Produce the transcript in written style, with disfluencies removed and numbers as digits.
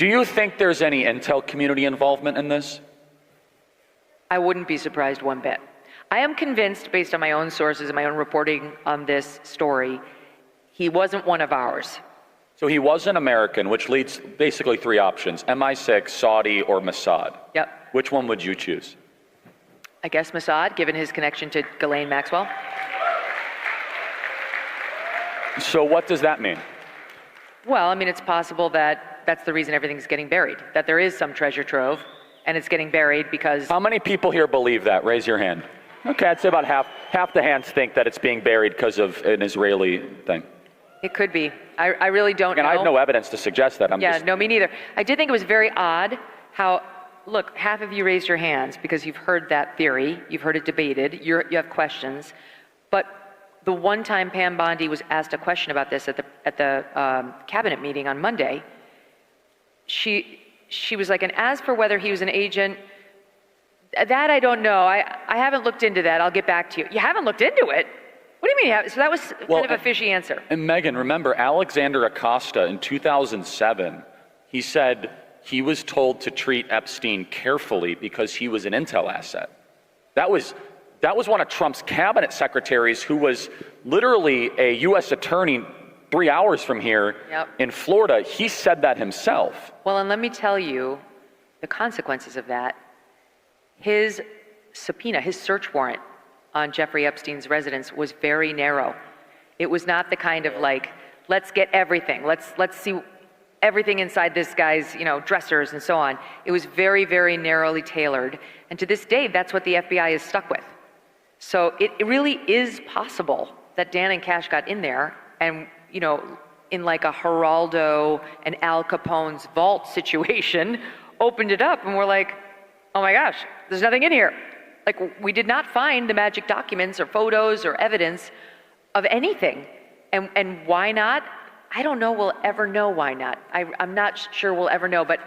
Do you think there's any intel community involvement in this? I wouldn't be surprised one bit. I am convinced, based on my own sources and my own reporting on this story, he wasn't one of ours. So he was an American, which leads basically three options: MI6, Saudi, or Mossad. Yep. Which one would you choose? I guess Mossad, given his connection to Ghislaine Maxwell. So what does that mean? Well, I mean, it's possible that that's the reason everything's getting buried, that there is some treasure trove, and it's getting buried because... How many people here believe that? Raise your hand. Okay, I'd say about half the hands think that it's being buried because of an Israeli thing. It could be. I really don't know. And I have no evidence to suggest that. No, me neither. I did think it was very odd how, look, half of you raised your hands because you've heard that theory, you've heard it debated, you have questions, but the one time Pam Bondi was asked a question about this at the cabinet meeting on Monday, she was like, and as for whether he was an agent, that I don't know. I haven't looked into that. I'll get back to you. You haven't looked into it? What do you mean you haven't? So that was kind of a fishy answer. And Megyn, remember Alexander Acosta in 2007, he said he was told to treat Epstein carefully because he was an intel asset. That was one of Trump's cabinet secretaries who was literally a U.S. attorney 3 hours from here in Florida. He said that himself. Well, and let me tell you the consequences of that. His subpoena, his search warrant on Jeffrey Epstein's residence was very narrow. It was not the kind of like, let's get everything. Let's see everything inside this guy's, dressers and so on. It was very, very narrowly tailored. And to this day, that's what the FBI is stuck with. So it really is possible that Dan and Cash got in there and, in like a Geraldo and Al Capone's vault situation, opened it up and we're like, oh my gosh, there's nothing in here. Like, we did not find the magic documents or photos or evidence of anything. And why not? I don't know we'll ever know why not. I'm not sure we'll ever know, but